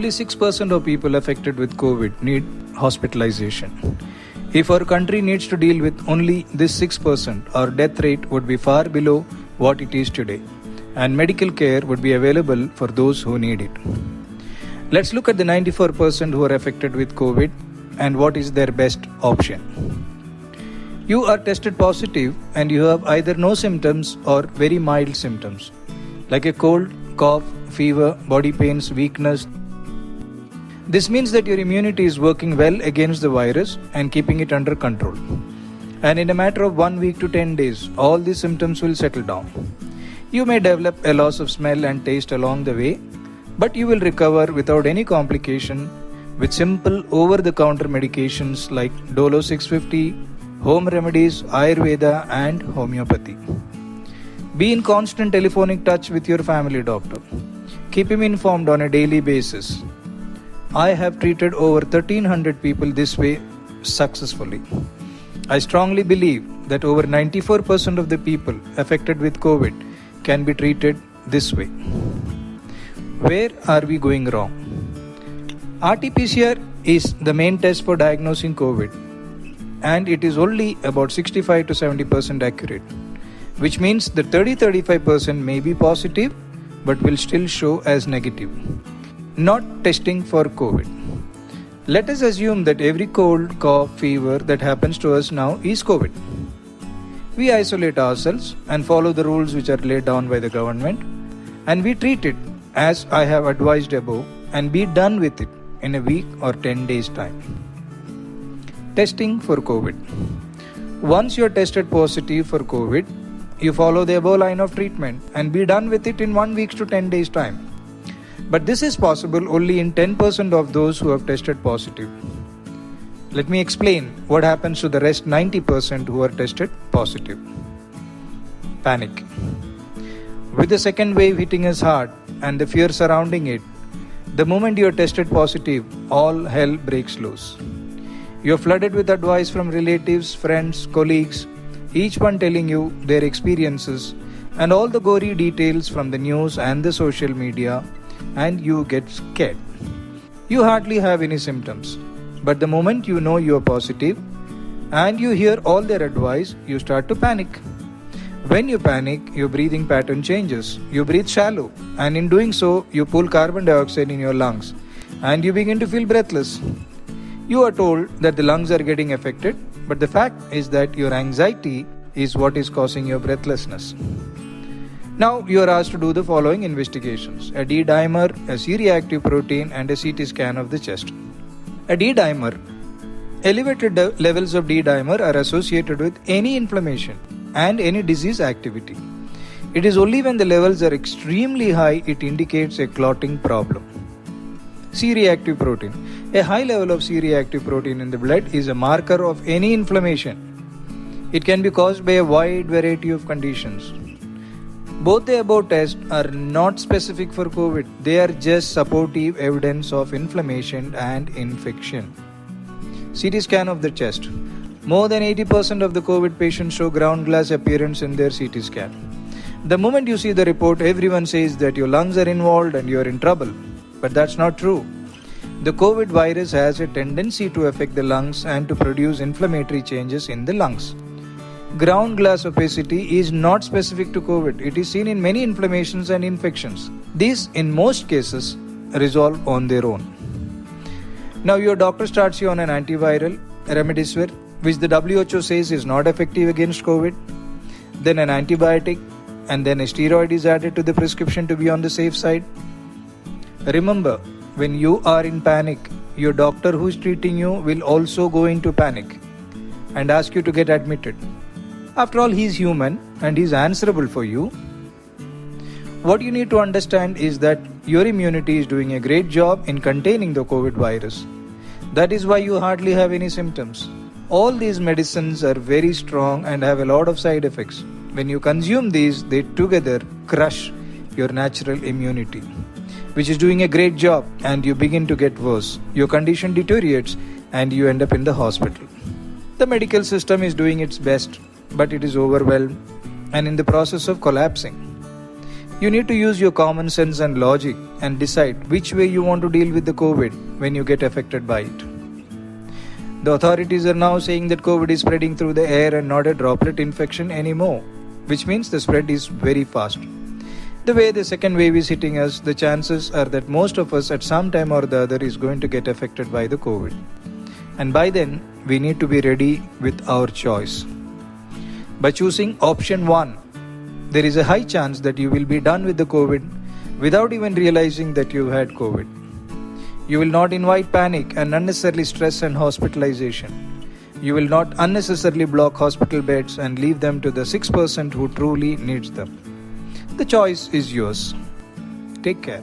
only 6% of people affected with COVID need hospitalization. If our country needs to deal with only this 6%, our death rate would be far below what it is today, and medical care would be available for those who need it. Let's look at the 94% who are affected with COVID and what is their best option. You are tested positive and you have either no symptoms or very mild symptoms, like a cold, cough, fever, body pains, weakness. This means that your immunity is working well against the virus and keeping it under control. And in a matter of 1 week to 10 days, all these symptoms will settle down. You may develop a loss of smell and taste along the way, but you will recover without any complication with simple over-the-counter medications like Dolo 650, home remedies, Ayurveda and homeopathy. Be in constant telephonic touch with your family doctor. Keep him informed on a daily basis. I have treated over 1300 people this way successfully. I strongly believe that over 94% of the people affected with COVID can be treated this way. Where are we going wrong? RT-PCR is the main test for diagnosing COVID, and it is only about 65 to 70% accurate, which means that 30-35% may be positive but will still show as negative. Not testing for COVID. Let us assume that every cold, cough, fever that happens to us now is COVID. We isolate ourselves and follow the rules which are laid down by the government, and we treat it as I have advised above and be done with it in a week or 10 days time. Testing for COVID. Once you are tested positive for COVID, you follow the above line of treatment and be done with it in 1 week to 10 days time. But this is possible only in 10% of those who have tested positive. Let me explain what happens to the rest 90% who are tested positive. Panic. With the second wave hitting us hard and the fear surrounding it, the moment you are tested positive, all hell breaks loose. You are flooded with advice from relatives, friends, colleagues, each one telling you their experiences and all the gory details from the news and the social media, and you get scared. You hardly have any symptoms, but the moment you know you are positive and you hear all their advice, you start to panic. When you panic, your breathing pattern changes. You breathe shallow, and in doing so, you pull carbon dioxide in your lungs and you begin to feel breathless. You are told that the lungs are getting affected, but the fact is that your anxiety is what is causing your breathlessness. Now you are asked to do the following investigations: a D-dimer, a C-reactive protein, and a CT scan of the chest. A D-dimer. Elevated levels of D-dimer are associated with any inflammation and any disease activity. It is only when the levels are extremely high it indicates a clotting problem. C-reactive protein. A high level of C-reactive protein in the blood is a marker of any inflammation. It can be caused by a wide variety of conditions. Both the above tests are not specific for COVID. They are just supportive evidence of inflammation and infection. CT scan of the chest. More than 80% of the COVID patients show ground glass appearance in their CT scan. The moment you see the report, everyone says that your lungs are involved and you are in trouble. But that's not true. The COVID virus has a tendency to affect the lungs and to produce inflammatory changes in the lungs. Ground glass opacity is not specific to COVID. It is seen in many inflammations and infections. These, in most cases, resolve on their own. Now your doctor starts you on an antiviral, remdesivir, which the WHO says is not effective against COVID, then an antibiotic, and then a steroid is added to the prescription to be on the safe side. Remember, when you are in panic, your doctor who is treating you will also go into panic and ask you to get admitted. After all, he is human and he is answerable for you. What you need to understand is that your immunity is doing a great job in containing the COVID virus. That is why you hardly have any symptoms. All these medicines are very strong and have a lot of side effects. When you consume these, they together crush your natural immunity, which is doing a great job, and you begin to get worse. Your condition deteriorates and you end up in the hospital. The medical system is doing its best, but it is overwhelmed and in the process of collapsing. You need to use your common sense and logic and decide which way you want to deal with the COVID when you get affected by it. The authorities are now saying that COVID is spreading through the air and not a droplet infection anymore, which means the spread is very fast. The way the second wave is hitting us, the chances are that most of us at some time or the other is going to get affected by the COVID. And by then, we need to be ready with our choice. By choosing option 1, there is a high chance that you will be done with the COVID without even realizing that you had COVID. You will not invite panic and unnecessarily stress and hospitalization. You will not unnecessarily block hospital beds and leave them to the 6% who truly needs them. The choice is yours. Take care.